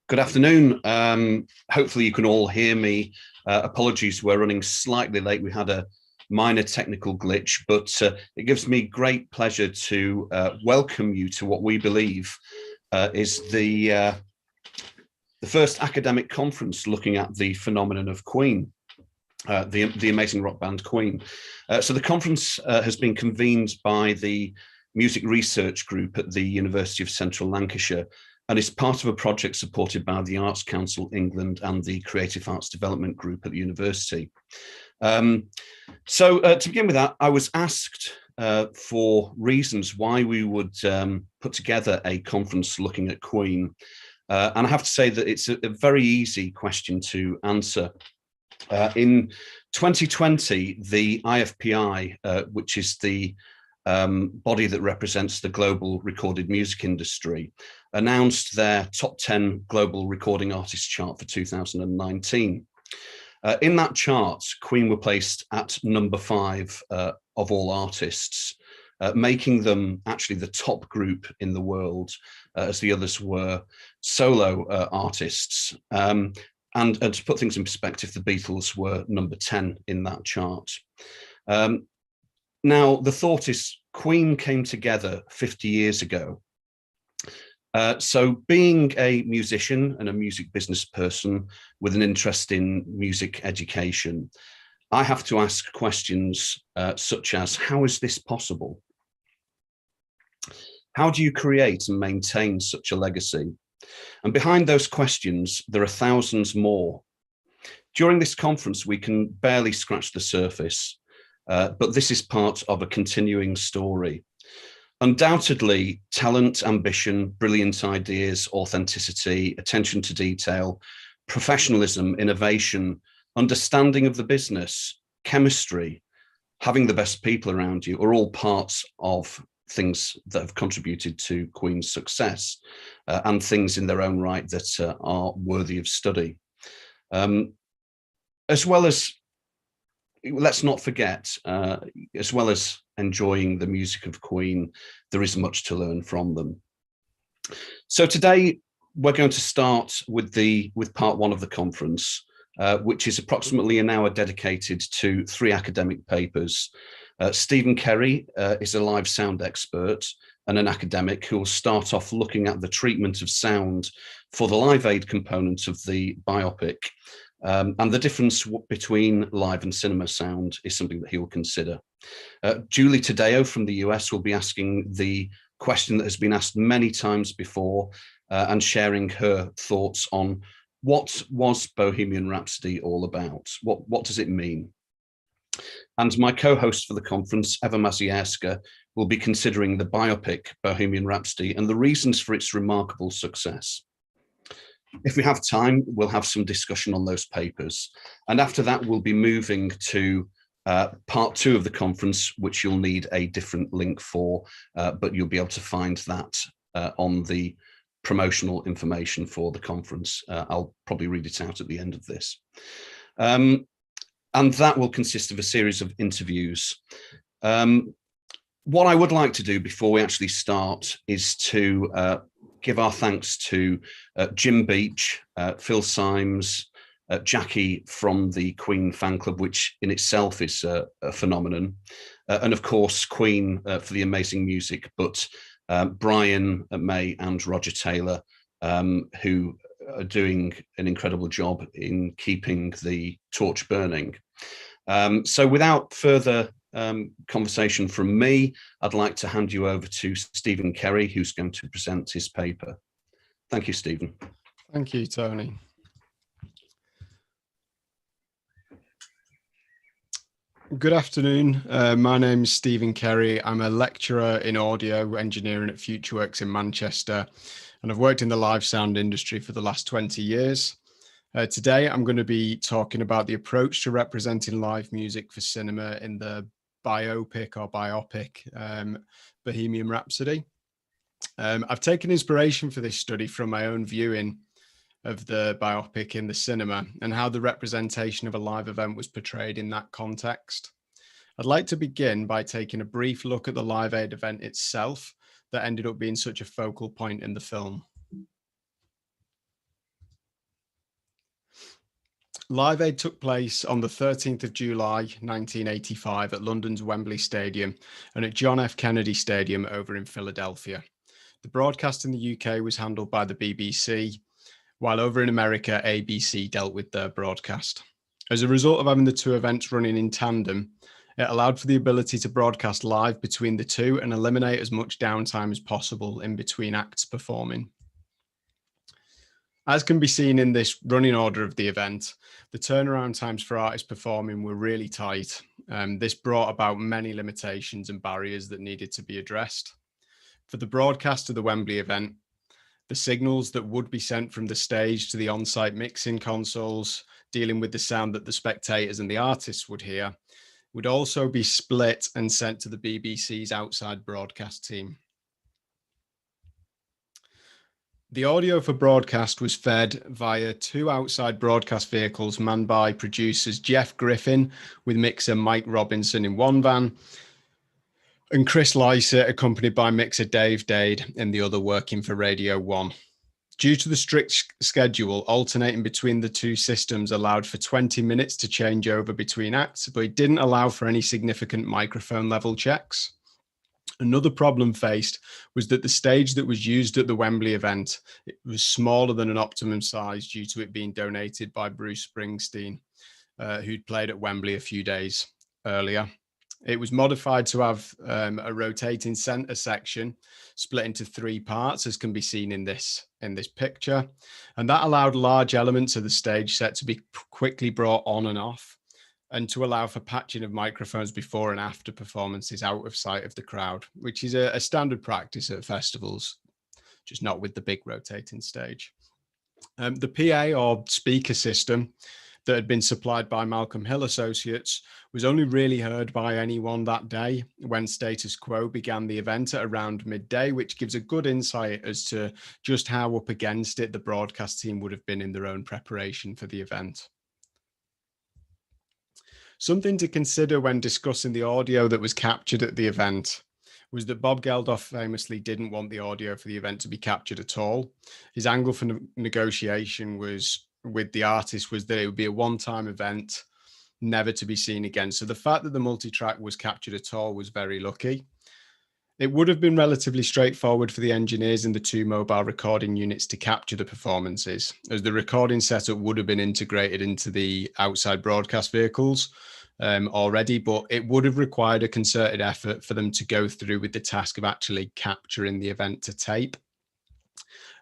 Good afternoon. Hopefully you can all hear me. Apologies, we're running slightly late. We had a minor technical glitch, but it gives me great pleasure to welcome you to what we believe is the first academic conference looking at the phenomenon of Queen, the amazing rock band Queen. So the conference has been convened by the Music Research Group at the University of Central Lancashire, and is part of a project supported by the Arts Council England and the Creative Arts Development Group at the university. To begin with that, I was asked for reasons why we would put together a conference looking at Queen. And I have to say that it's a very easy question to answer. In 2020, the IFPI, which is the body that represents the global recorded music industry, announced their top 10 global recording artists chart for 2019. In that chart, Queen were placed at number 5 of all artists, making them actually the top group in the world, as the others were solo artists. And to put things in perspective, the Beatles were number 10 in that chart. Now, the thought is Queen came together 50 years ago. So being a musician and a music business person with an interest in music education, I have to ask questions such as, how is this possible? How do you create and maintain such a legacy? And behind those questions, there are thousands more. During this conference, we can barely scratch the surface, but this is part of a continuing story. Undoubtedly, talent, ambition, brilliant ideas, authenticity, attention to detail, professionalism, innovation, understanding of the business, chemistry, having the best people around you are all parts of things that have contributed to Queen's success, and things in their own right that are worthy of study. As well as, let's not forget, as well as enjoying the music of Queen, there is much to learn from them. So today we're going to start with part 1 of the conference, which is approximately an hour dedicated to 3 academic papers. Stephen Kerry is a live sound expert and an academic who will start off looking at the treatment of sound for the Live Aid component of the biopic. And the difference between live and cinema sound is something that he will consider. Julie Taddao from the US will be asking the question that has been asked many times before, and sharing her thoughts on what was Bohemian Rhapsody all about? What does it mean? And my co-host for the conference, Eva Mazierska, will be considering the biopic Bohemian Rhapsody and the reasons for its remarkable success. If we have time, we'll have some discussion on those papers. And after that, we'll be moving to part 2 of the conference, which you'll need a different link for, but you'll be able to find that on the promotional information for the conference. I'll probably read it out at the end of this. And that will consist of a series of interviews. What I would like to do before we actually start is to give our thanks to Jim Beach, Phil Symes, Jackie from the Queen fan club, which in itself is a phenomenon, and of course Queen for the amazing music, but Brian, May and Roger Taylor, who are doing an incredible job in keeping the torch burning. So without further conversation from me, I'd like to hand you over to Stephen Kerry, who's going to present his paper. Thank you, Stephen. Thank you, Tony. Good afternoon. My name is Stephen Kerry. I'm a lecturer in audio engineering at FutureWorks in Manchester, and I've worked in the live sound industry for the last 20 years. Today, I'm going to be talking about the approach to representing live music for cinema in the biopic Bohemian Rhapsody. I've taken inspiration for this study from my own viewing of the biopic in the cinema and how the representation of a live event was portrayed in that context. I'd like to begin by taking a brief look at the Live Aid event itself that ended up being such a focal point in the film. Live Aid took place on the 13th of July 1985 at London's Wembley Stadium and at John F. Kennedy Stadium over in Philadelphia. The broadcast in the UK was handled by the BBC, while over in America, ABC dealt with their broadcast. As a result of having the two events running in tandem, it allowed for the ability to broadcast live between the two and eliminate as much downtime as possible in between acts performing. As can be seen in this running order of the event, the turnaround times for artists performing were really tight. This brought about many limitations and barriers that needed to be addressed. For the broadcast of the Wembley event, the signals that would be sent from the stage to the on-site mixing consoles, dealing with the sound that the spectators and the artists would hear, would also be split and sent to the BBC's outside broadcast team. The audio for broadcast was fed via two outside broadcast vehicles manned by producers Jeff Griffin with mixer Mike Robinson in one van and Chris Lysett accompanied by mixer Dave Dade in the other working for Radio 1. Due to the strict schedule, alternating between the two systems allowed for 20 minutes to change over between acts, but it didn't allow for any significant microphone level checks. Another problem faced was that the stage that was used at the Wembley event, it was smaller than an optimum size due to it being donated by Bruce Springsteen, who'd played at Wembley a few days earlier. It was modified to have a rotating center section split into three parts, as can be seen in this picture. And that allowed large elements of the stage set to be quickly brought on and off, and to allow for patching of microphones before and after performances out of sight of the crowd, which is a standard practice at festivals, just not with the big rotating stage. The PA or speaker system that had been supplied by Malcolm Hill Associates was only really heard by anyone that day when Status Quo began the event at around midday, which gives a good insight as to just how up against it the broadcast team would have been in their own preparation for the event. Something to consider when discussing the audio that was captured at the event was that Bob Geldof famously didn't want the audio for the event to be captured at all. His angle for negotiation was with the artist was that it would be a one-time event, never to be seen again. So the fact that the multi-track was captured at all was very lucky. It would have been relatively straightforward for the engineers in the two mobile recording units to capture the performances, as the recording setup would have been integrated into the outside broadcast vehicles already, but it would have required a concerted effort for them to go through with the task of actually capturing the event to tape.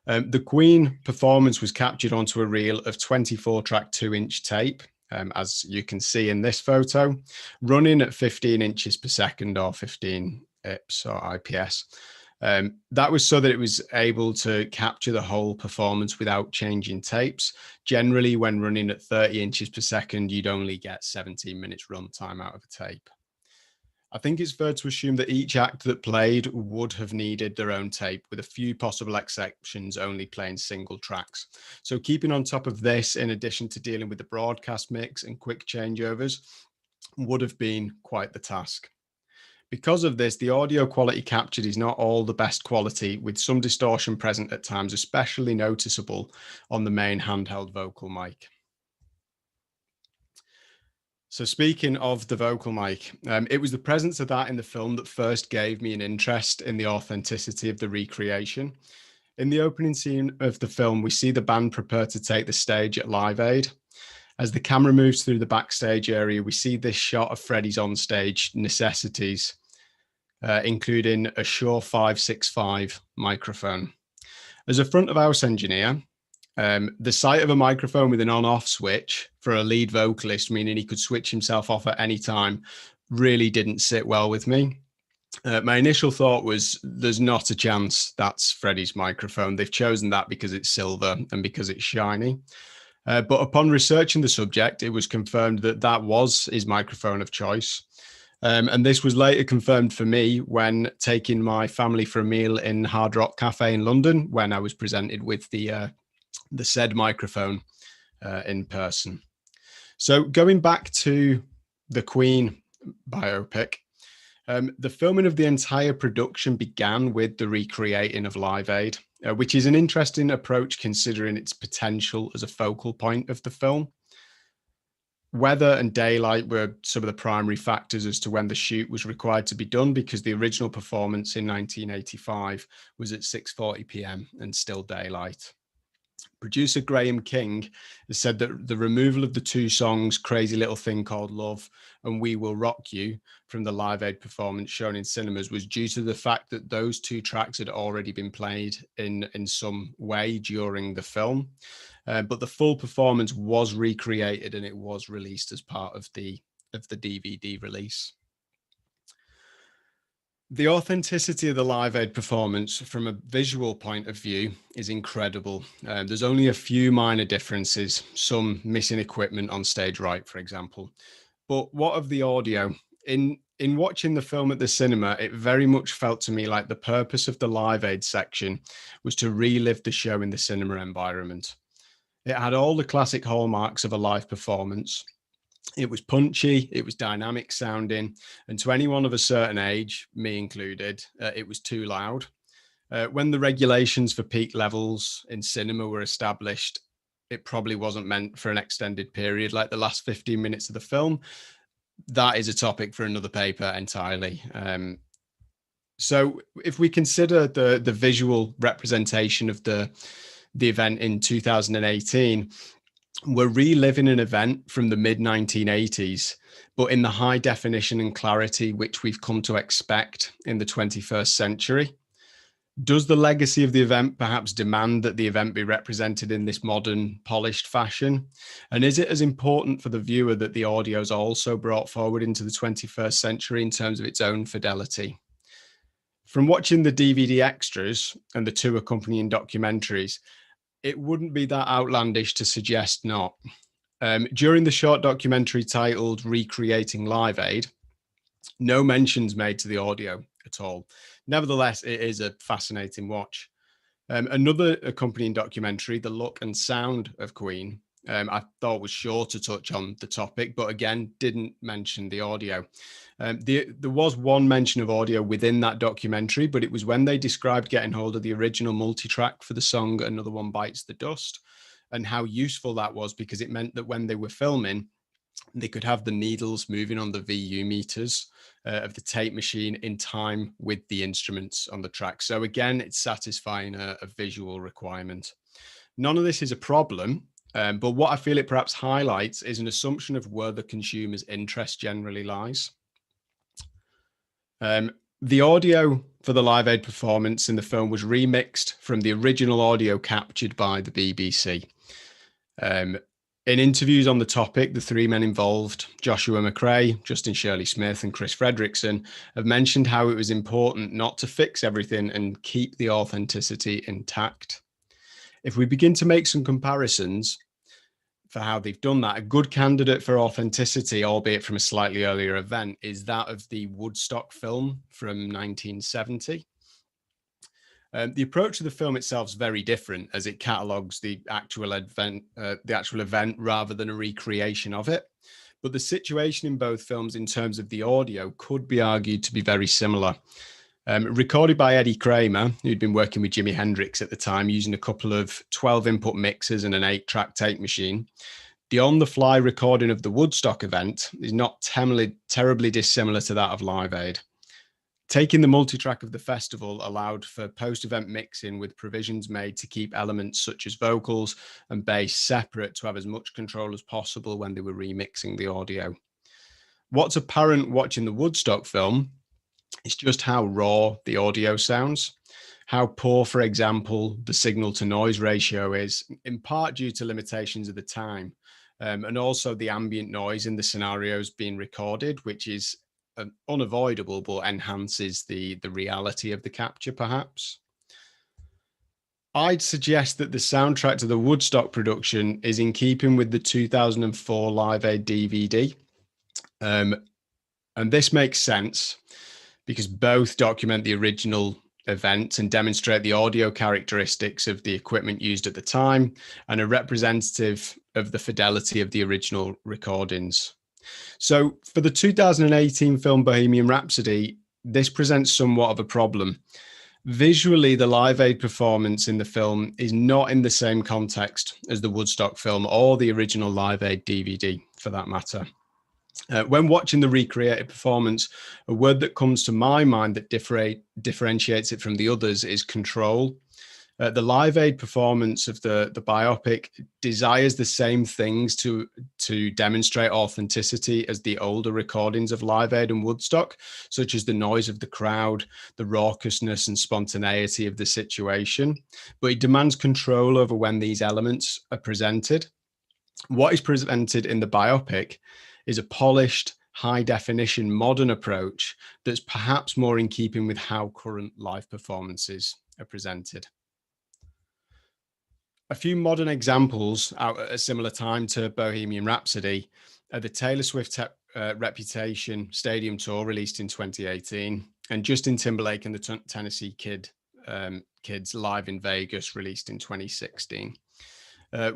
The Queen performance was captured onto a reel of 24-track 2-inch tape, as you can see in this photo, running at 15 inches per second or 15 IPS or IPS. That was so that it was able to capture the whole performance without changing tapes. Generally, when running at 30 inches per second, you'd only get 17 minutes runtime out of a tape. I think it's fair to assume that each act that played would have needed their own tape, with a few possible exceptions only playing single tracks. So keeping on top of this, in addition to dealing with the broadcast mix and quick changeovers, would have been quite the task. Because of this, the audio quality captured is not all the best quality, with some distortion present at times, especially noticeable on the main handheld vocal mic. So speaking of the vocal mic, it was the presence of that in the film that first gave me an interest in the authenticity of the recreation. In the opening scene of the film, we see the band prepare to take the stage at Live Aid. As the camera moves through the backstage area, we see this shot of Freddie's on-stage necessities, including a Shure 565 microphone. As a front of house engineer, the sight of a microphone with an on-off switch for a lead vocalist, meaning he could switch himself off at any time, really didn't sit well with me. My initial thought was, there's not a chance that's Freddie's microphone. They've chosen that because it's silver and because it's shiny. But upon researching the subject, it was confirmed that that was his microphone of choice. And this was later confirmed for me when taking my family for a meal in Hard Rock Cafe in London, when I was presented with the said microphone in person. So going back to the Queen biopic, the filming of the entire production began with the recreating of Live Aid, which is an interesting approach considering its potential as a focal point of the film. Weather and daylight were some of the primary factors as to when the shoot was required to be done, because the original performance in 1985 was at 6:40 p.m. and still daylight. Producer Graham King has said that the removal of the two songs, Crazy Little Thing Called Love and We Will Rock You, from the Live Aid performance shown in cinemas was due to the fact that those two tracks had already been played in some way during the film. But the full performance was recreated and it was released as part of the DVD release. The authenticity of the Live Aid performance from a visual point of view is incredible. There's only a few minor differences, some missing equipment on stage right, for example. But what of the audio? In watching the film at the cinema, it very much felt to me like the purpose of the Live Aid section was to relive the show in the cinema environment. It had all the classic hallmarks of a live performance. It was punchy, it was dynamic sounding, and to anyone of a certain age, me included, it was too loud. When the regulations for peak levels in cinema were established, it probably wasn't meant for an extended period like the last 15 minutes of the film. That is a topic for another paper entirely. So if we consider the visual representation of the event in 2018, we're reliving an event from the mid-1980s, but in the high definition and clarity which we've come to expect in the 21st century. Does the legacy of the event perhaps demand that the event be represented in this modern, polished fashion? And is it as important for the viewer that the audio is also brought forward into the 21st century in terms of its own fidelity? From watching the DVD extras and the two accompanying documentaries, it wouldn't be that outlandish to suggest not. During the short documentary titled Recreating Live Aid, no mentions made to the audio at all. Nevertheless, it is a fascinating watch. Another accompanying documentary, The Look and Sound of Queen, I thought was sure to touch on the topic, but again, didn't mention the audio. There was one mention of audio within that documentary, but it was when they described getting hold of the original multitrack for the song Another One Bites the Dust, and how useful that was, because it meant that when they were filming, they could have the needles moving on the VU meters of the tape machine in time with the instruments on the track. So again, it's satisfying a visual requirement. None of this is a problem, but what I feel it perhaps highlights is an assumption of where the consumer's interest generally lies. The audio for the Live Aid performance in the film was remixed from the original audio captured by the BBC. In interviews on the topic, the three men involved, Joshua McRae, Justin Shirley Smith, and Chris Fredrickson, have mentioned how it was important not to fix everything and keep the authenticity intact. If we begin to make some comparisons for how they've done that, a good candidate for authenticity, albeit from a slightly earlier event, is that of the Woodstock film from 1970. The approach of the film itself is very different, as it catalogues the actual event rather than a recreation of it. But the situation in both films in terms of the audio could be argued to be very similar. Recorded by Eddie Kramer, who'd been working with Jimi Hendrix at the time, using a couple of 12-input mixers and an 8-track tape machine, the on-the-fly recording of the Woodstock event is not terribly dissimilar to that of Live Aid. Taking the multitrack of the festival allowed for post-event mixing, with provisions made to keep elements such as vocals and bass separate to have as much control as possible when they were remixing the audio. What's apparent watching the Woodstock film is just how raw the audio sounds, how poor, for example, the signal to noise ratio is, in part due to limitations of the time, and also the ambient noise in the scenarios being recorded, which is unavoidable but enhances the reality of the capture, perhaps. I'd suggest that the soundtrack to the Woodstock production is in keeping with the 2004 Live Aid DVD. And this makes sense because both document the original event and demonstrate the audio characteristics of the equipment used at the time and are representative of the fidelity of the original recordings. So for the 2018 film Bohemian Rhapsody, this presents somewhat of a problem. Visually, the Live Aid performance in the film is not in the same context as the Woodstock film or the original Live Aid DVD. for that matter. When watching the recreated performance, a word that comes to my mind that differentiates it from the others is control. The Live Aid performance of the biopic desires the same things to demonstrate authenticity as the older recordings of Live Aid and Woodstock, such as the noise of the crowd, the raucousness and spontaneity of the situation. But it demands control over when these elements are presented. What is presented in the biopic is a polished, high-definition modern approach that's perhaps more in keeping with how current live performances are presented. A few modern examples out at a similar time to Bohemian Rhapsody are the Taylor Swift Reputation Stadium Tour released in 2018 and Justin Timberlake and the Tennessee Kids Live in Vegas released in 2016.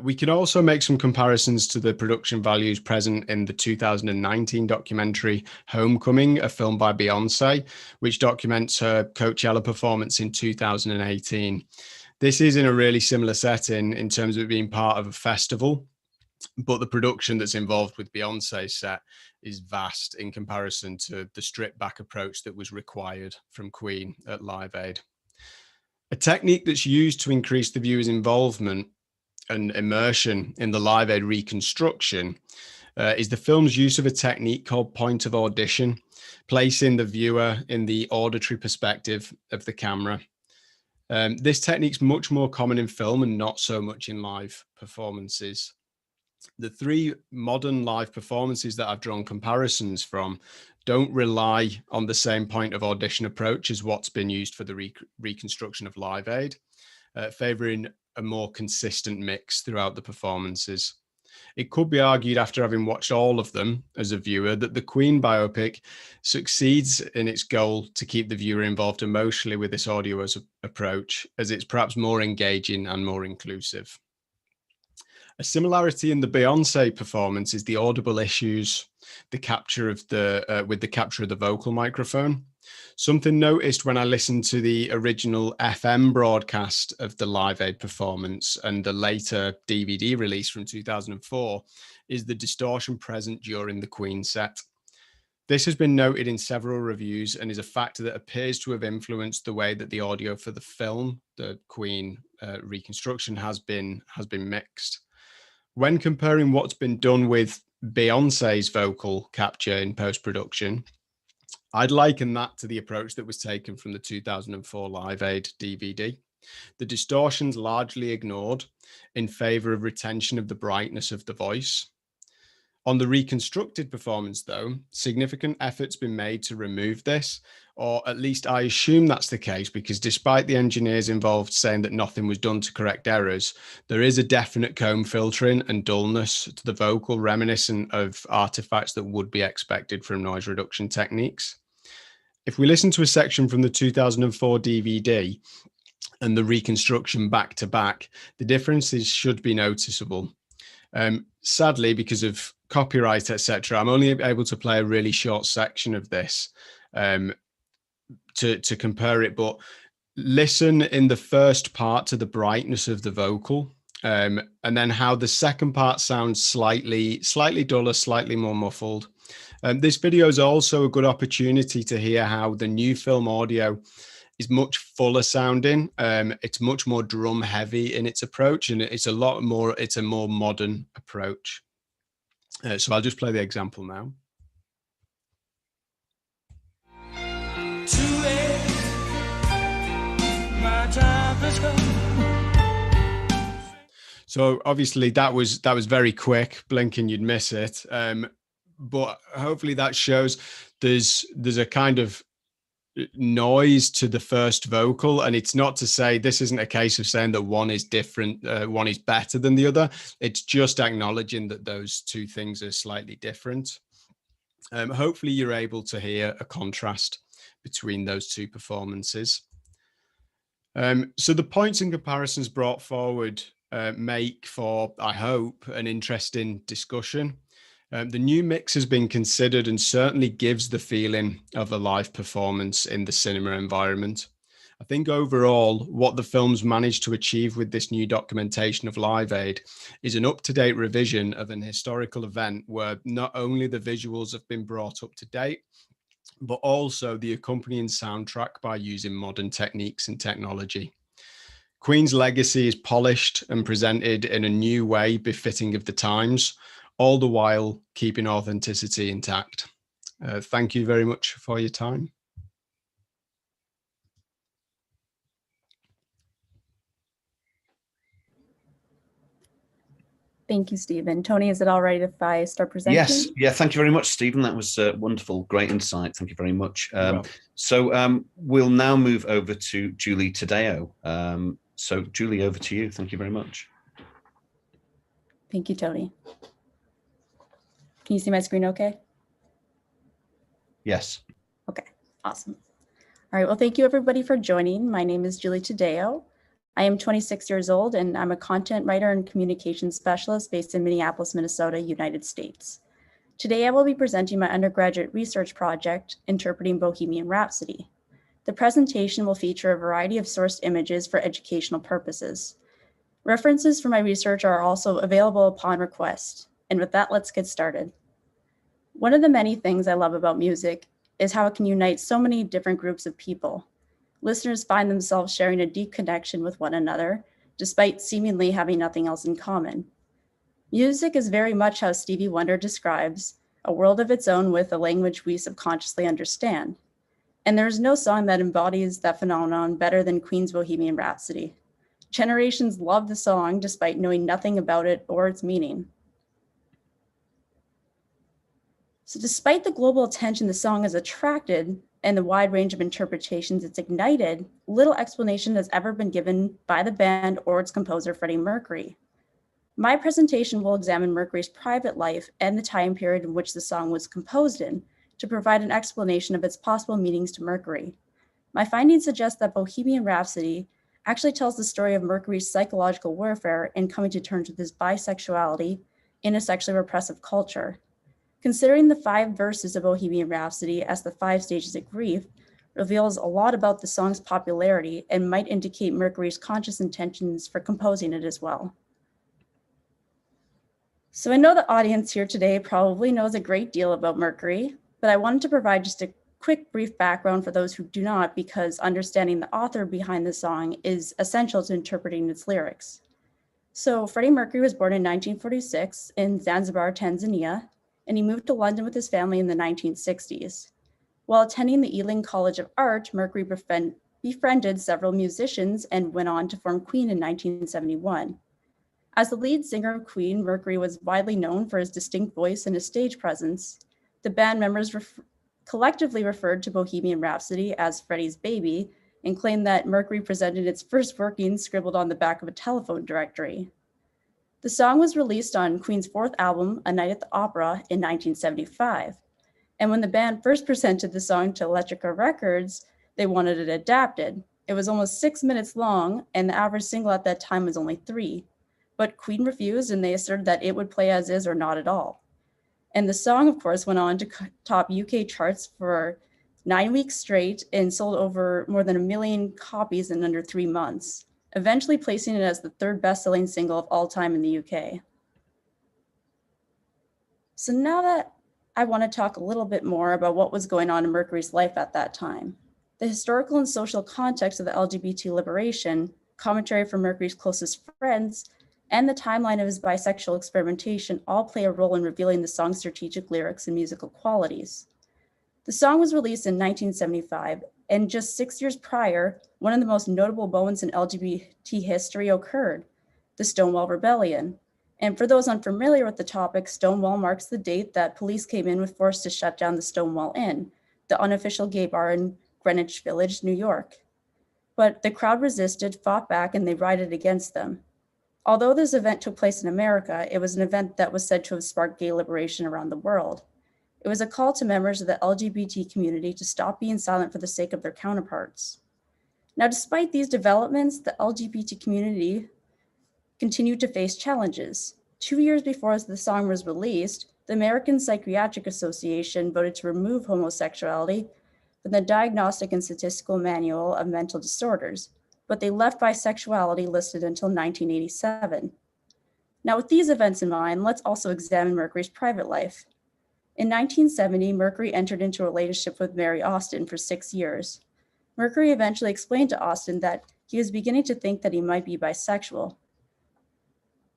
We can also make some comparisons to the production values present in the 2019 documentary Homecoming, a film by Beyonce, which documents her Coachella performance in 2018. This is in a really similar setting in terms of it being part of a festival, but the production that's involved with Beyonce's set is vast in comparison to the stripped back approach that was required from Queen at Live Aid. A technique that's used to increase the viewer's involvement and immersion in the Live Aid reconstruction is the film's use of a technique called point of audition, placing the viewer in the auditory perspective of the camera. This technique's much more common in film and not so much in live performances. The three modern live performances that I've drawn comparisons from don't rely on the same point of audition approach as what's been used for the reconstruction of Live Aid, favoring a more consistent mix throughout the performances. It could be argued after having watched all of them as a viewer that the Queen biopic succeeds in its goal to keep the viewer involved emotionally with this audio as approach, as it's perhaps more engaging and more inclusive. A similarity in the Beyonce performance is the audible issues, the capture of with the capture of the vocal microphone. Something noticed when I listened to the original FM broadcast of the Live Aid performance and the later DVD release from 2004 is the distortion present during the Queen set. This has been noted in several reviews and is a factor that appears to have influenced the way that the audio for the film, the Queen reconstruction, has been mixed. When comparing what's been done with Beyonce's vocal capture in post-production, I'd liken that to the approach that was taken from the 2004 Live Aid DVD. The distortion's largely ignored in favor of retention of the brightness of the voice. On the reconstructed performance, though, significant effort's been made to remove this, or at least I assume that's the case, because despite the engineers involved saying that nothing was done to correct errors, there is a definite comb filtering and dullness to the vocal reminiscent of artifacts that would be expected from noise reduction techniques. If we listen to a section from the 2004 DVD and the reconstruction back to back, the differences should be noticeable. Sadly, because of copyright, etc., I'm only able to play a really short section of this to compare it, but listen in the first part to the brightness of the vocal, and then how the second part sounds slightly duller, slightly more muffled. This video is also a good opportunity to hear how the new film audio is much fuller sounding. It's much more drum heavy in its approach, and it's a more modern approach. So I'll just play the example now. Too late, my time has come. So obviously that was very quick. Blinking, you'd miss it. But hopefully that shows there's a kind of noise to the first vocal, and it's not to say, this isn't a case of saying that one is different, one is better than the other. It's just acknowledging that those two things are slightly different. Hopefully you're able to hear a contrast between those two performances. So the points and comparisons brought forward make for, I hope, an interesting discussion. The new mix has been considered and certainly gives the feeling of a live performance in the cinema environment. I think overall, what the film's managed to achieve with this new documentation of Live Aid is an up-to-date revision of an historical event where not only the visuals have been brought up to date, but also the accompanying soundtrack by using modern techniques and technology. Queen's legacy is polished and presented in a new way befitting of the times, all the while keeping authenticity intact. Thank you very much for your time. Thank you, Stephen. Tony, is it all right if I start presenting? Yes. Yeah. Thank you very much, Stephen. That was wonderful. Great insight. Thank you very much. So we'll now move over to Julie Taddao. So Julie, over to you. Thank you very much. Thank you, Tony. Can you see my screen okay? Yes. Okay, awesome. All right, well, thank you everybody for joining. My name is Julie Taddao. I am 26 years old and I'm a content writer and communications specialist based in Minneapolis, Minnesota, United States. Today, I will be presenting my undergraduate research project, Interpreting Bohemian Rhapsody. The presentation will feature a variety of sourced images for educational purposes. References for my research are also available upon request. And with that, let's get started. One of the many things I love about music is how it can unite so many different groups of people. Listeners find themselves sharing a deep connection with one another, despite seemingly having nothing else in common. Music is very much how Stevie Wonder describes a world of its own with a language we subconsciously understand. And there is no song that embodies that phenomenon better than Queen's Bohemian Rhapsody. Generations love the song despite knowing nothing about it or its meaning. So despite the global attention the song has attracted and the wide range of interpretations it's ignited, little explanation has ever been given by the band or its composer, Freddie Mercury. My presentation will examine Mercury's private life and the time period in which the song was composed in to provide an explanation of its possible meanings to Mercury. My findings suggest that Bohemian Rhapsody actually tells the story of Mercury's psychological warfare in coming to terms with his bisexuality in a sexually repressive culture. Considering the 5 verses of Bohemian Rhapsody as the 5 stages of grief reveals a lot about the song's popularity and might indicate Mercury's conscious intentions for composing it as well. So I know the audience here today probably knows a great deal about Mercury, but I wanted to provide just a quick brief background for those who do not, because understanding the author behind the song is essential to interpreting its lyrics. So Freddie Mercury was born in 1946 in Zanzibar, Tanzania, and he moved to London with his family in the 1960s. While attending the Ealing College of Art, Mercury befriended several musicians and went on to form Queen in 1971. As the lead singer of Queen, Mercury was widely known for his distinct voice and his stage presence. The band members collectively referred to Bohemian Rhapsody as Freddie's baby and claimed that Mercury presented its first workings scribbled on the back of a telephone directory. The song was released on Queen's 4th album, A Night at the Opera, in 1975. And when the band first presented the song to Elektra Records, they wanted it adapted. It was almost 6 minutes long, and the average single at that time was only 3. But Queen refused, and they asserted that it would play as is or not at all. And the song, of course, went on to top UK charts for 9 weeks straight and sold over more than 1 million copies in under 3 months, eventually placing it as the 3rd best-selling single of all time in the UK. So now that I want to talk a little bit more about what was going on in Mercury's life at that time. The historical and social context of the LGBT liberation, commentary from Mercury's closest friends, and the timeline of his bisexual experimentation all play a role in revealing the song's strategic lyrics and musical qualities. The song was released in 1975, and just 6 years prior, one of the most notable moments in LGBT history occurred, the Stonewall Rebellion. And for those unfamiliar with the topic, Stonewall marks the date that police came in with force to shut down the Stonewall Inn, the unofficial gay bar in Greenwich Village, New York. But the crowd resisted, fought back, and they rioted against them. Although this event took place in America, it was an event that was said to have sparked gay liberation around the world. It was a call to members of the LGBT community to stop being silent for the sake of their counterparts. Now, despite these developments, the LGBT community continued to face challenges. 2 years before the song was released, the American Psychiatric Association voted to remove homosexuality from the Diagnostic and Statistical Manual of Mental Disorders, but they left bisexuality listed until 1987. Now, with these events in mind, let's also examine Mercury's private life. In 1970, Mercury entered into a relationship with Mary Austin for 6 years. Mercury eventually explained to Austin that he was beginning to think that he might be bisexual.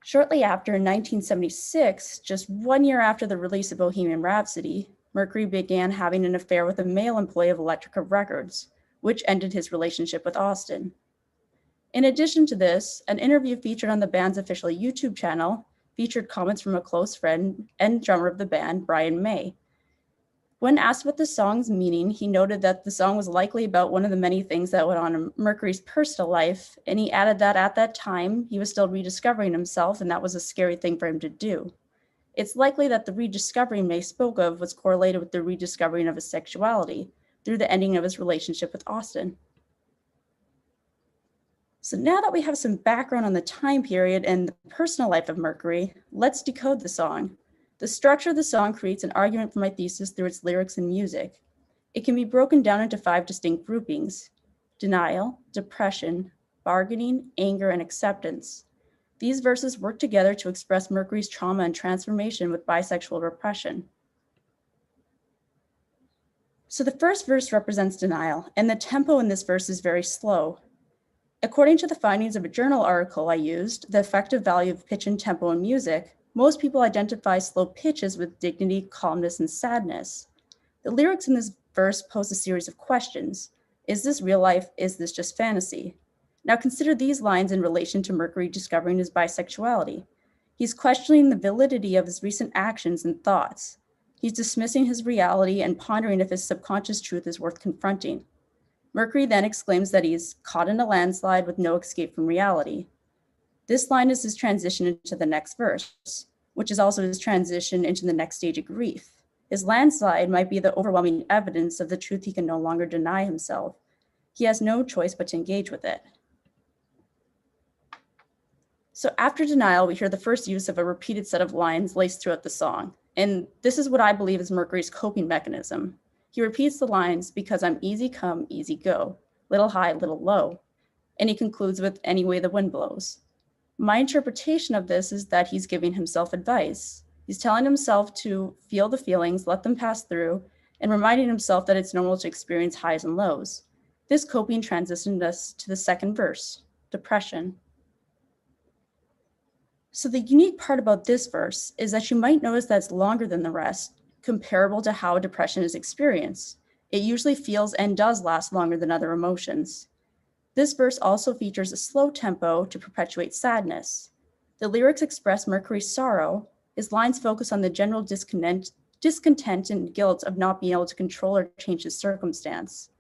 Shortly after, in 1976, just 1 year after the release of Bohemian Rhapsody, Mercury began having an affair with a male employee of Elektra Records, which ended his relationship with Austin. In addition to this, an interview featured on the band's official YouTube channel featured comments from a close friend and drummer of the band, Brian May. When asked about the song's meaning, he noted that the song was likely about one of the many things that went on in Mercury's personal life, and he added that at that time, he was still rediscovering himself, and that was a scary thing for him to do. It's likely that the rediscovering May spoke of was correlated with the rediscovering of his sexuality through the ending of his relationship with Austin. So now that we have some background on the time period and the personal life of Mercury, let's decode the song. The structure of the song creates an argument for my thesis through its lyrics and music. It can be broken down into 5 distinct groupings: denial, depression, bargaining, anger, and acceptance. These verses work together to express Mercury's trauma and transformation with bisexual repression. So the first verse represents denial, and the tempo in this verse is very slow. According to the findings of a journal article I used, The Effective Value of Pitch and Tempo in Music, most people identify slow pitches with dignity, calmness, and sadness. The lyrics in this verse pose a series of questions. Is this real life? Is this just fantasy? Now consider these lines in relation to Mercury discovering his bisexuality. He's questioning the validity of his recent actions and thoughts. He's dismissing his reality and pondering if his subconscious truth is worth confronting. Mercury then exclaims that he's caught in a landslide with no escape from reality. This line is his transition into the next verse, which is also his transition into the next stage of grief. His landslide might be the overwhelming evidence of the truth he can no longer deny himself. He has no choice but to engage with it. So after denial, we hear the first use of a repeated set of lines laced throughout the song. And this is what I believe is Mercury's coping mechanism. He repeats the lines, because I'm easy come, easy go, little high, little low. And he concludes with, any way the wind blows. My interpretation of this is that he's giving himself advice. He's telling himself to feel the feelings, let them pass through, and reminding himself that it's normal to experience highs and lows. This coping transitioned us to the second verse, depression. So the unique part about this verse is that you might notice that it's longer than the rest, comparable to how depression is experienced. It usually feels and does last longer than other emotions. This verse also features a slow tempo to perpetuate sadness. The lyrics express Mercury's sorrow. His lines focus on the general discontent and guilt of not being able to control or change his circumstance.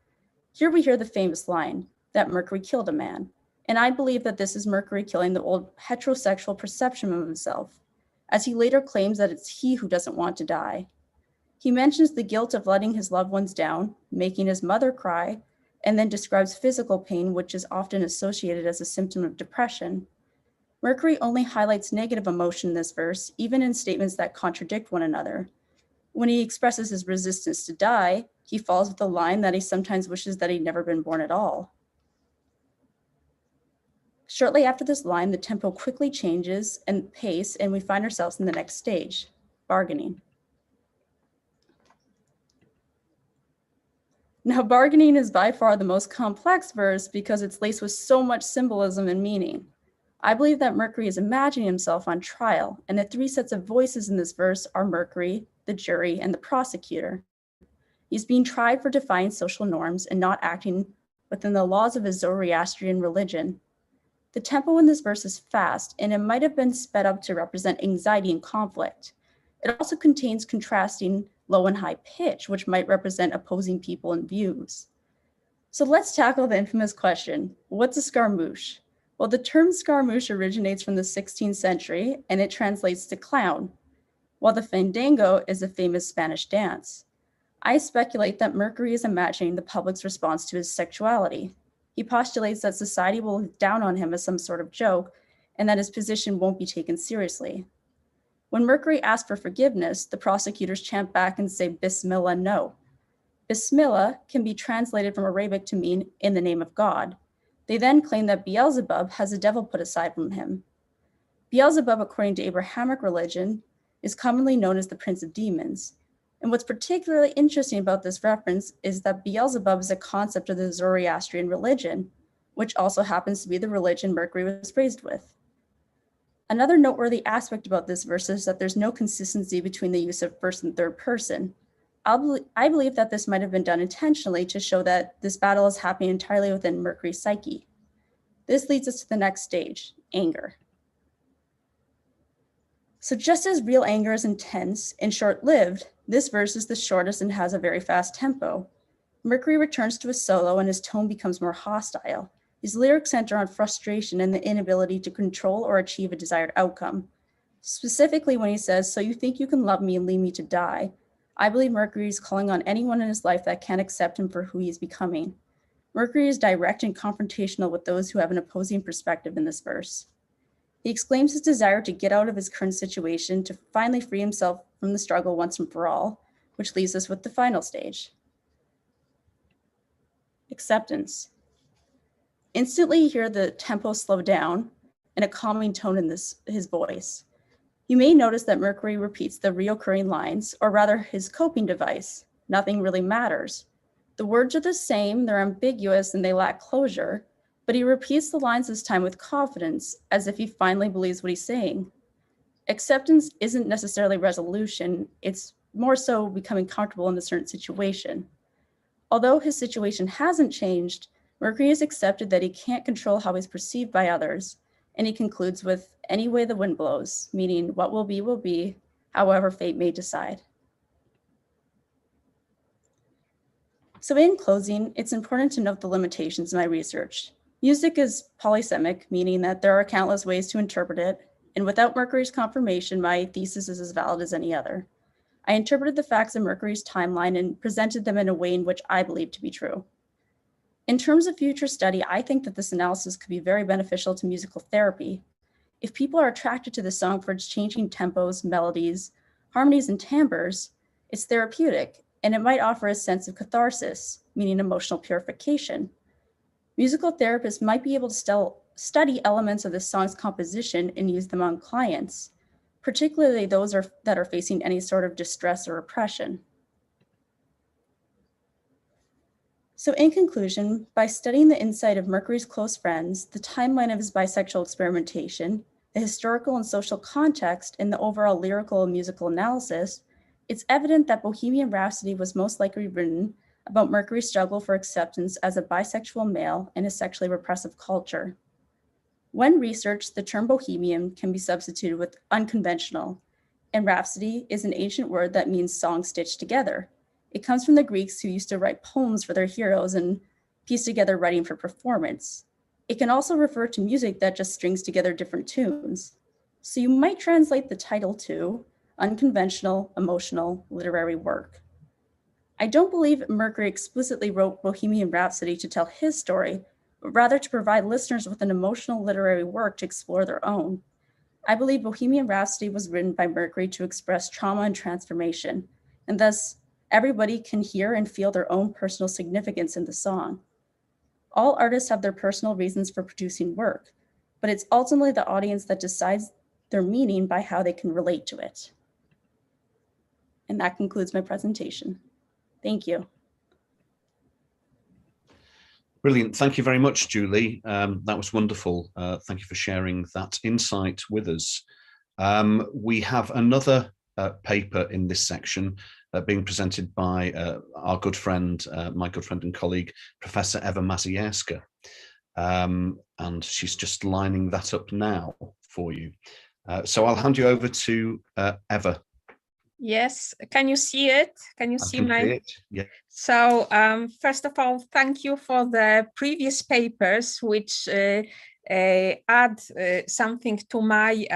Here we hear the famous line, that Mercury killed a man. And I believe that this is Mercury killing the old heterosexual perception of himself, as he later claims that it's he who doesn't want to die. He mentions the guilt of letting his loved ones down, making his mother cry, and then describes physical pain, which is often associated as a symptom of depression. Mercury only highlights negative emotion in this verse, even in statements that contradict one another. When he expresses his resistance to die, he follows with the line that he sometimes wishes that he'd never been born at all. Shortly after this line, the tempo quickly changes and pace, and we find ourselves in the next stage, bargaining. Now, bargaining is by far the most complex verse because it's laced with so much symbolism and meaning. I believe that Mercury is imagining himself on trial, and the 3 sets of voices in this verse are Mercury, the jury, and the prosecutor. He's being tried for defying social norms and not acting within the laws of his Zoroastrian religion. The tempo in this verse is fast, and it might have been sped up to represent anxiety and conflict. It also contains contrasting low and high pitch, which might represent opposing people and views. So let's tackle the infamous question, what's a scaramouche? Well, the term scaramouche originates from the 16th century, and it translates to clown, while the fandango is a famous Spanish dance. I speculate that Mercury is imagining the public's response to his sexuality. He postulates that society will look down on him as some sort of joke, and that his position won't be taken seriously. When Mercury asks for forgiveness, the prosecutors chant back and say, Bismillah, no. Bismillah can be translated from Arabic to mean in the name of God. They then claim that Beelzebub has a devil put aside from him. Beelzebub, according to Abrahamic religion, is commonly known as the prince of demons. And what's particularly interesting about this reference is that Beelzebub is a concept of the Zoroastrian religion, which also happens to be the religion Mercury was raised with. Another noteworthy aspect about this verse is that there's no consistency between the use of first and third person. I believe that this might have been done intentionally to show that this battle is happening entirely within Mercury's psyche. This leads us to the next stage, anger. So just as real anger is intense and short-lived, this verse is the shortest and has a very fast tempo. Mercury returns to his solo and his tone becomes more hostile. His lyrics center on frustration and the inability to control or achieve a desired outcome. Specifically when he says, "So you think you can love me and leave me to die?" I believe Mercury is calling on anyone in his life that can't accept him for who he is becoming. Mercury is direct and confrontational with those who have an opposing perspective in this verse. He exclaims his desire to get out of his current situation to finally free himself from the struggle once and for all, which leaves us with the final stage. Acceptance. Instantly you hear the tempo slow down and a calming tone in his voice. You may notice that Mercury repeats the reoccurring lines, or rather his coping device, "Nothing really matters." The words are the same, they're ambiguous, and they lack closure, but he repeats the lines this time with confidence, as if he finally believes what he's saying. Acceptance isn't necessarily resolution, it's more so becoming comfortable in a certain situation. Although his situation hasn't changed, Mercury has accepted that he can't control how he's perceived by others, and he concludes with, "Any way the wind blows," meaning what will be, however fate may decide. So in closing, it's important to note the limitations of my research. Music is polysemic, meaning that there are countless ways to interpret it, and without Mercury's confirmation, my thesis is as valid as any other. I interpreted the facts of Mercury's timeline and presented them in a way in which I believe to be true. In terms of future study, I think that this analysis could be very beneficial to musical therapy. If people are attracted to the song for its changing tempos, melodies, harmonies, and timbres, it's therapeutic, and it might offer a sense of catharsis, meaning emotional purification. Musical therapists might be able to study elements of the song's composition and use them on clients, particularly those that are facing any sort of distress or oppression. So in conclusion, by studying the insight of Mercury's close friends, the timeline of his bisexual experimentation, the historical and social context, and the overall lyrical and musical analysis, it's evident that Bohemian Rhapsody was most likely written about Mercury's struggle for acceptance as a bisexual male in a sexually repressive culture. When researched, the term bohemian can be substituted with unconventional, and rhapsody is an ancient word that means song stitched together. It comes from the Greeks who used to write poems for their heroes and piece together writing for performance. It can also refer to music that just strings together different tunes. So you might translate the title to unconventional, emotional, literary work. I don't believe Mercury explicitly wrote Bohemian Rhapsody to tell his story, but rather to provide listeners with an emotional literary work to explore their own. I believe Bohemian Rhapsody was written by Mercury to express trauma and transformation, and thus everybody can hear and feel their own personal significance in the song. All artists have their personal reasons for producing work, but it's ultimately the audience that decides their meaning by how they can relate to it. And that concludes my presentation. Thank you. Brilliant. Thank you very much, Julie. That was wonderful. Thank you for sharing that insight with us. We have another paper in this section being presented by our good friend, my good friend and colleague, Professor Eva Mazierska. And she's just lining that up now for you. So I'll hand you over to Eva. Yes, can you see it? Can you see my? See it. Yeah. So first of all, thank you for the previous papers, which add something to my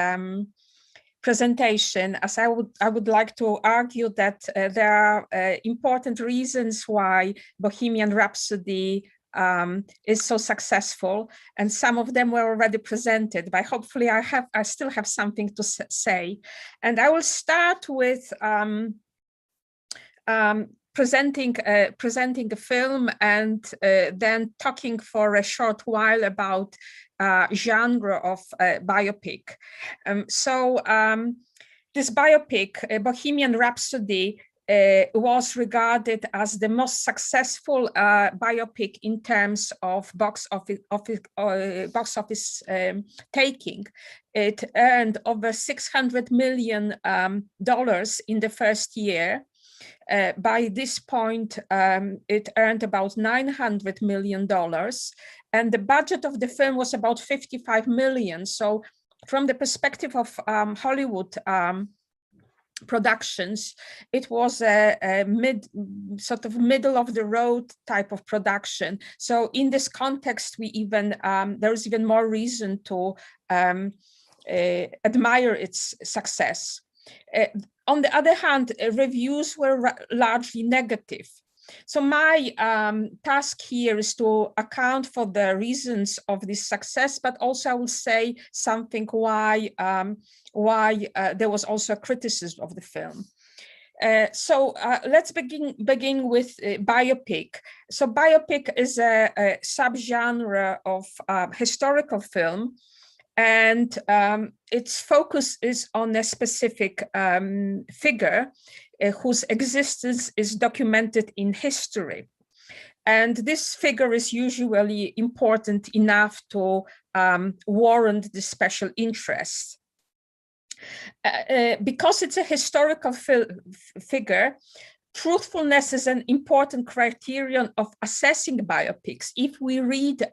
presentation, as I would like to argue that there are important reasons why Bohemian Rhapsody is so successful, and some of them were already presented, but hopefully I still have something to say. And I will start with presenting the film and then talking for a short while about genre of biopic. This biopic, Bohemian Rhapsody, was regarded as the most successful biopic in terms of box office taking. It earned over $600 million in the first year. By this point, it earned about $900 million, and the budget of the film was about $55 million. So from the perspective of Hollywood productions, it was a middle of the road type of production. So in this context, we even there's even more reason to admire its success. On the other hand, reviews were largely negative. So my task here is to account for the reasons of this success, but also I will say something why there was also a criticism of the film. Let's begin with biopic. So biopic is a subgenre of historical film, and its focus is on a specific figure whose existence is documented in history. And this figure is usually important enough to warrant the special interest. Because it's a historical figure, truthfulness is an important criterion of assessing biopics. If we read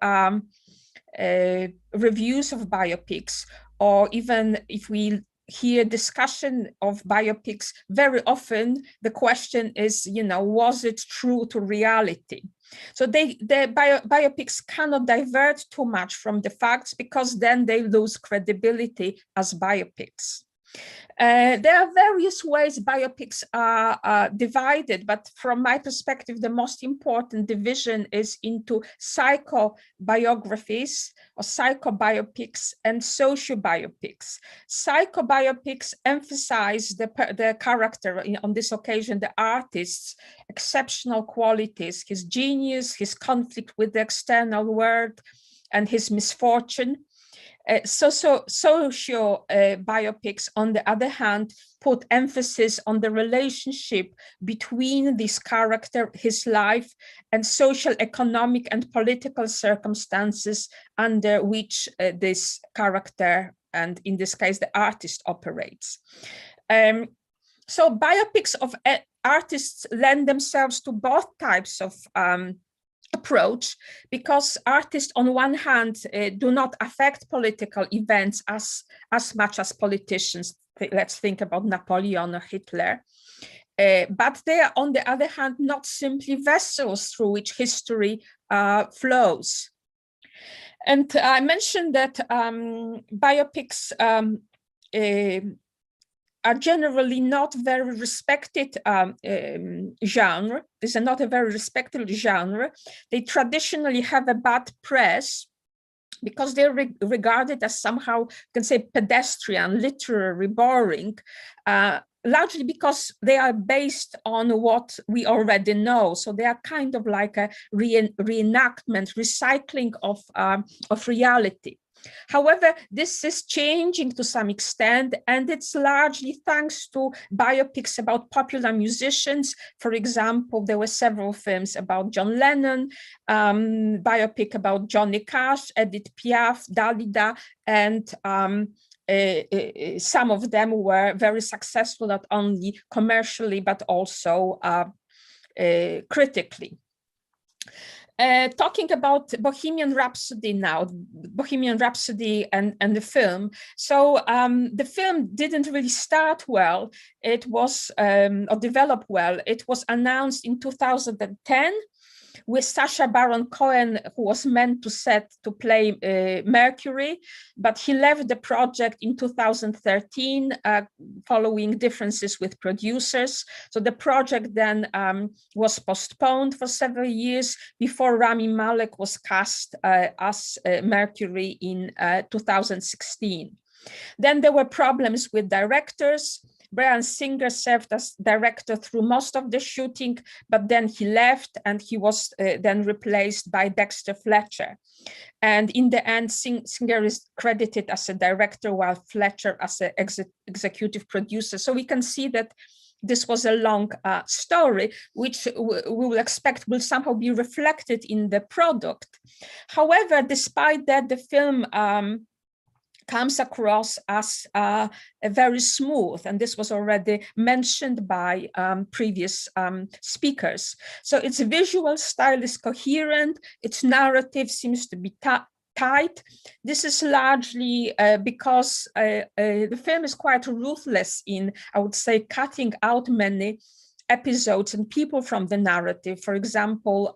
reviews of biopics, or even if we hear discussion of biopics, very often the question is, was it true to reality? So biopics cannot divert too much from the facts, because then they lose credibility as biopics. There are various ways biopics are divided, but from my perspective, the most important division is into psychobiographies or psychobiopics and sociobiopics. Psychobiopics emphasize the character, on this occasion, the artist's exceptional qualities, his genius, his conflict with the external world, and his misfortune. Social biopics, on the other hand, put emphasis on the relationship between this character, his life, and social, economic, and political circumstances under which this character, and in this case, the artist, operates. So biopics of artists lend themselves to both types of approach, because artists on one hand do not affect political events as much as politicians. Let's think about Napoleon or Hitler. But they are, on the other hand, not simply vessels through which history flows. And I mentioned that biopics are generally not very respected genre. This is not a very respected genre. They traditionally have a bad press because they're regarded as somehow, you can say, pedestrian, literary, boring, largely because they are based on what we already know. So they are kind of like a reenactment, recycling of reality. However, this is changing to some extent, and it's largely thanks to biopics about popular musicians. For example, there were several films about John Lennon, biopic about Johnny Cash, Edith Piaf, Dalida, and some of them were very successful, not only commercially, but also critically. Talking about Bohemian Rhapsody now, Bohemian Rhapsody and the film. So the film didn't really start well. It was, or develop well. It was announced in 2010 with Sacha Baron Cohen, who was meant to play Mercury, but he left the project in 2013 following differences with producers. So the project then was postponed for several years before Rami Malek was cast as Mercury in 2016. Then there were problems with directors. Bryan Singer served as director through most of the shooting, but then he left and he was then replaced by Dexter Fletcher. And in the end, Singer is credited as a director while Fletcher as an executive producer. So we can see that this was a long story, which we will expect will somehow be reflected in the product. However, despite that, the film comes across as a very smooth, and this was already mentioned by previous speakers. So its visual style is coherent, its narrative seems to be tight. This is largely because the film is quite ruthless in, I would say, cutting out many episodes and people from the narrative. For example,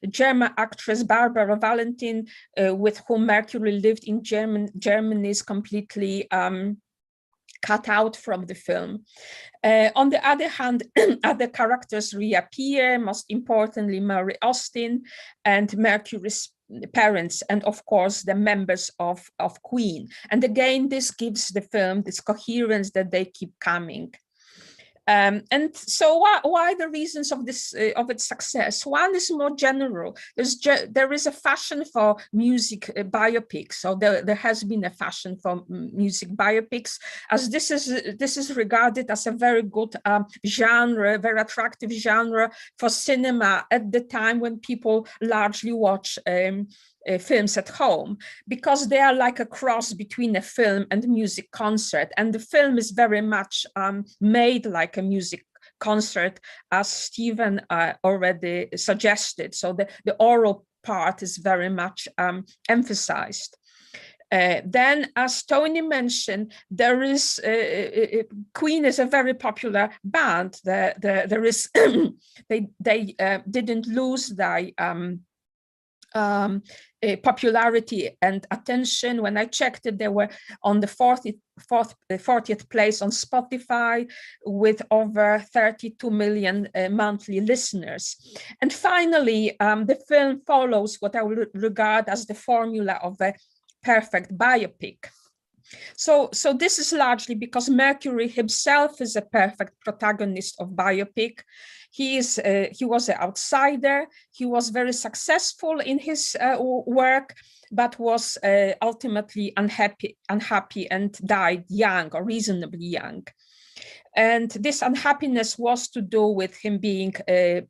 German actress Barbara Valentin, with whom Mercury lived in Germany, is completely cut out from the film. On the other hand, other characters reappear, most importantly, Mary Austin and Mercury's parents, and of course the members of Queen. And again, this gives the film this coherence that they keep coming. And so why the reasons of this of its success? One is more general. There is a fashion for music biopics. So there has been a fashion for music biopics, as this is regarded as a very good genre, very attractive genre for cinema at the time when people largely watch films at home, because they are like a cross between a film and a music concert, and the film is very much made like a music concert, as Stephen already suggested. So the oral part is very much emphasized. Then, as Tony mentioned, there is Queen is a very popular band. There is they didn't lose their popularity and attention. When I checked it, they were on the 40th place on Spotify with over 32 million monthly listeners. And finally, the film follows what I would regard as the formula of a perfect biopic. So this is largely because Mercury himself is a perfect protagonist of biopic. He was an outsider. He was very successful in his work, but was ultimately unhappy and died young or reasonably young. And this unhappiness was to do with him being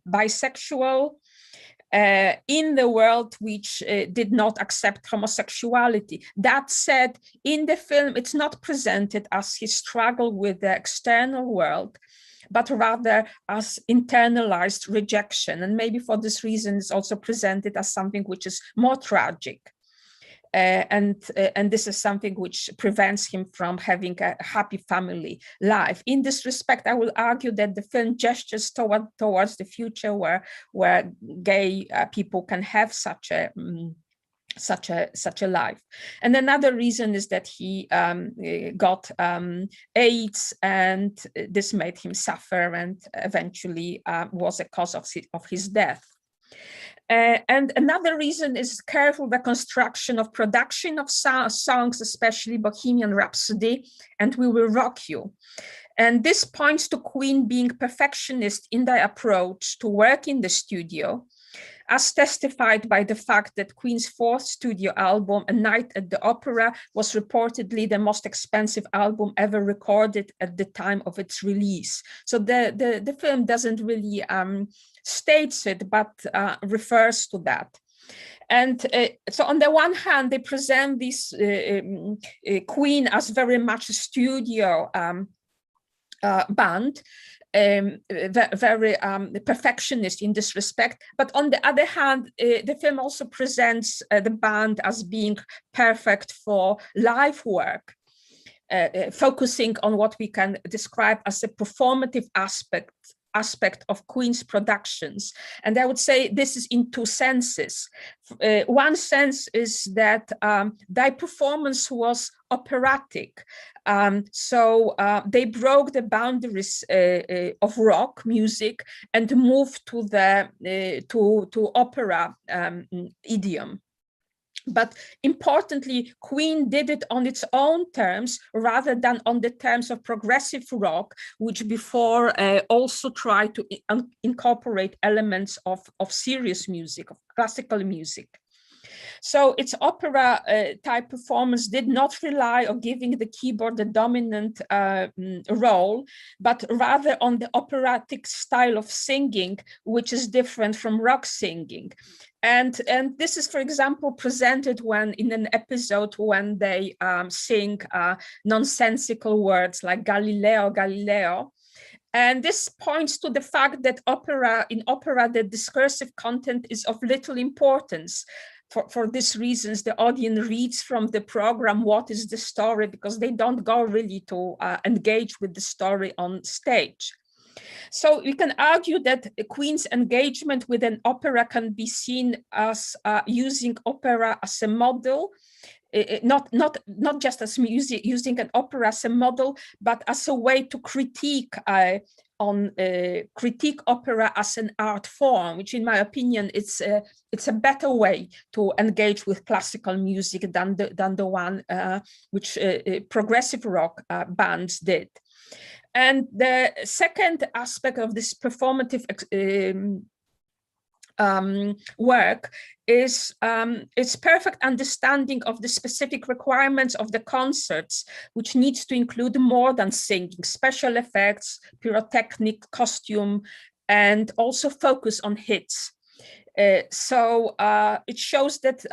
bisexual, in the world which did not accept homosexuality. That said, in the film, it's not presented as his struggle with the external world, but rather as internalized rejection. And maybe for this reason, it's also presented as something which is more tragic. And this is something which prevents him from having a happy family life. In this respect, I will argue that the film gestures towards the future where gay people can have such a life. And another reason is that he got AIDS, and this made him suffer and eventually was a cause of his death. And another reason is careful reconstruction of production of songs, especially Bohemian Rhapsody and We Will Rock You. And this points to Queen being perfectionist in their approach to work in the studio, as testified by the fact that Queen's fourth studio album, A Night at the Opera, was reportedly the most expensive album ever recorded at the time of its release. So the film doesn't really states it, but refers to that. And so on the one hand, they present this Queen as very much a studio band, very perfectionist in this respect. But on the other hand, the film also presents the band as being perfect for live work, focusing on what we can describe as a performative aspect of Queen's productions. And I would say this is in two senses. One sense is that their performance was operatic. So they broke the boundaries of rock music and moved to the to opera idiom. But importantly, Queen did it on its own terms rather than on the terms of progressive rock, which before also tried to incorporate elements of serious music, of classical music. So its opera type performance did not rely on giving the keyboard the dominant role, but rather on the operatic style of singing, which is different from rock singing. And this is, for example, presented when in an episode when they sing nonsensical words like Galileo, Galileo. And this points to the fact that in opera, the discursive content is of little importance. For these reasons, the audience reads from the program what is the story, because they don't go really to engage with the story on stage. So we can argue that Queen's engagement with an opera can be seen as using opera as a model, not just as music, using an opera as a model, but as a way to critique opera as an art form, which in my opinion, it's a better way to engage with classical music than the one which progressive rock bands did. And the second aspect of this performative work is its perfect understanding of the specific requirements of the concerts, which needs to include more than singing, special effects, pyrotechnic, costume, and also focus on hits. So it shows that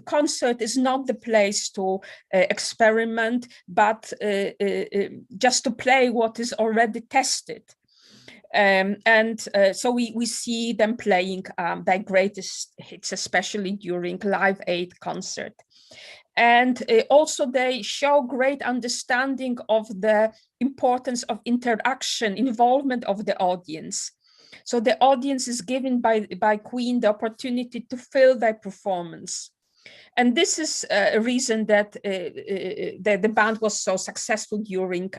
concert is not the place to experiment, but just to play what is already tested. So we see them playing their greatest hits, especially during Live Aid concert. And also they show great understanding of the importance of interaction, involvement of the audience. So the audience is given by Queen the opportunity to fill their performance. And this is a reason that the band was so successful during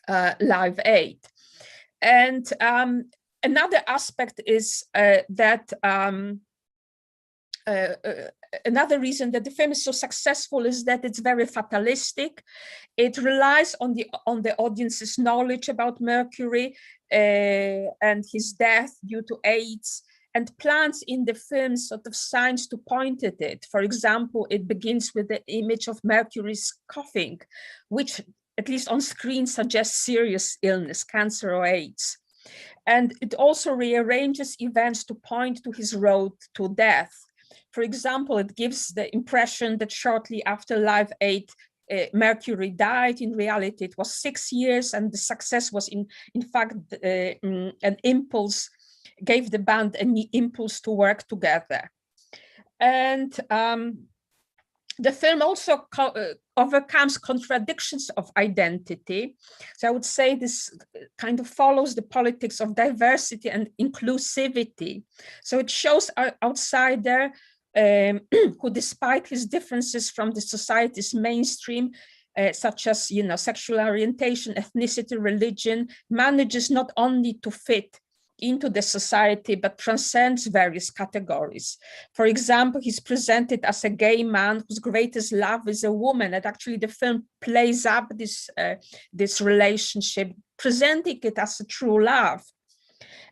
Live Aid. And another aspect is that another reason that the film is so successful is that it's very fatalistic. It relies on the audience's knowledge about Mercury and his death due to AIDS, and plants in the film sort of signs to point at it. For example, it begins with the image of Mercury's coughing, which at least on screen suggests serious illness, cancer or AIDS. And it also rearranges events to point to his road to death. For example, it gives the impression that shortly after Live Aid, Mercury died. In reality, it was 6 years, and the success was in fact an impulse, gave the band an impulse to work together. And the film also overcomes contradictions of identity. So I would say this kind of follows the politics of diversity and inclusivity. So it shows an outsider who, despite his differences from the society's mainstream, such as sexual orientation, ethnicity, religion, manages not only to fit into the society, but transcends various categories. For example, he's presented as a gay man whose greatest love is a woman, and actually the film plays up this relationship, presenting it as a true love.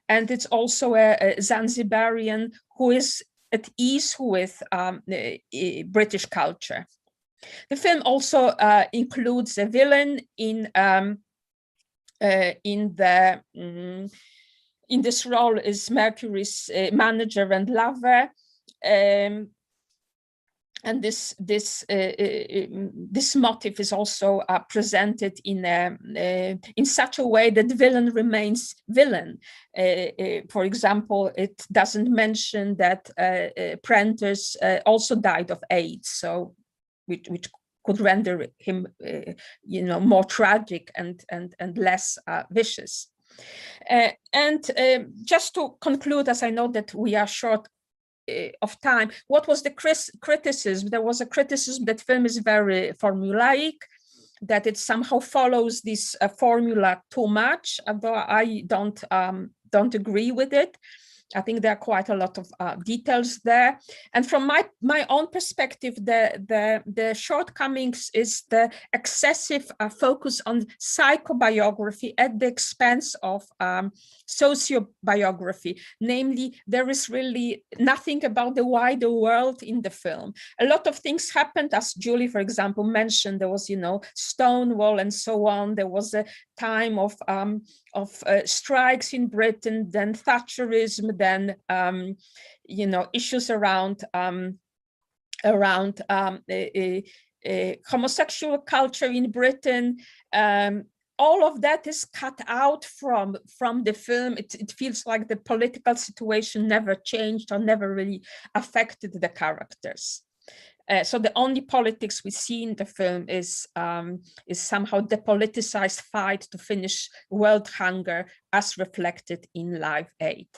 And it's also a Zanzibarian who is at ease with British culture. The film also includes a villain in this role is Mercury's manager and lover, and this motif is also presented in such a way that the villain remains villain. For example, it doesn't mention that Prentice also died of AIDS, so which could render him, more tragic and less vicious. Just to conclude, as I know that we are short of time, what was the criticism? There was a criticism that film is very formulaic, that it somehow follows this formula too much, although I don't agree with it. I think there are quite a lot of details there. And from my own perspective, the shortcomings is the excessive focus on psychobiography at the expense of sociobiography. Namely, there is really nothing about the wider world in the film. A lot of things happened, as Julie, for example, mentioned. There was, Stonewall and so on. There was a time of strikes in Britain, then Thatcherism, then issues around homosexual culture in Britain. All of that is cut out from the film. It feels like the political situation never changed or never really affected the characters. So the only politics we see in the film is somehow the politicized fight to finish world hunger as reflected in Live Aid.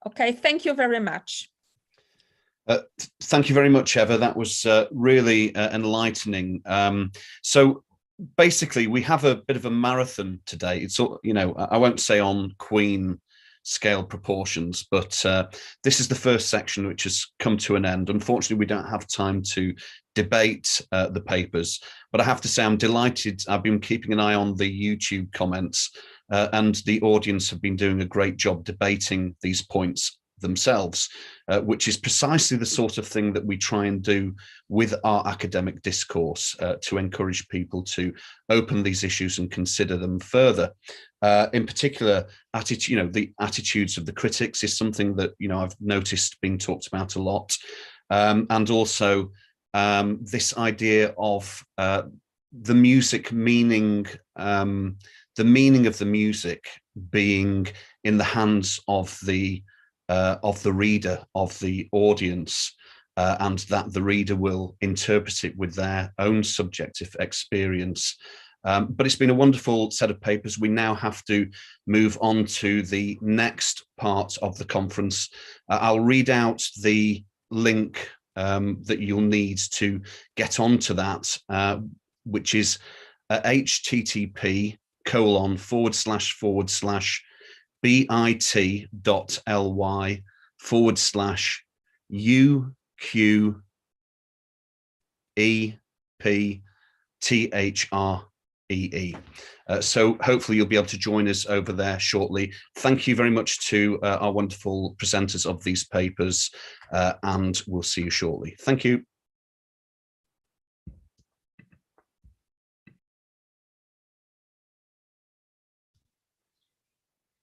Okay, thank you very much. Thank you very much, Eva. That was really enlightening. So basically, we have a bit of a marathon today. It's, I won't say on Queen scale proportions, but this is the first section which has come to an end. Unfortunately, we don't have time to debate the papers, but I have to say I'm delighted. I've been keeping an eye on the YouTube comments and the audience have been doing a great job debating these points themselves, which is precisely the sort of thing that we try and do with our academic discourse to encourage people to open these issues and consider them further. In particular, the attitudes of the critics is something that I've noticed being talked about a lot, and also this idea of the music meaning, the meaning of the music being in the hands of the reader, of the audience, and that the reader will interpret it with their own subjective experience. But it's been a wonderful set of papers. We now have to move on to the next part of the conference. I'll read out the link that you'll need to get onto that, which is bit.ly//UQEPTHREE. So hopefully you'll be able to join us over there shortly. Thank you very much to our wonderful presenters of these papers, and we'll see you shortly. Thank you.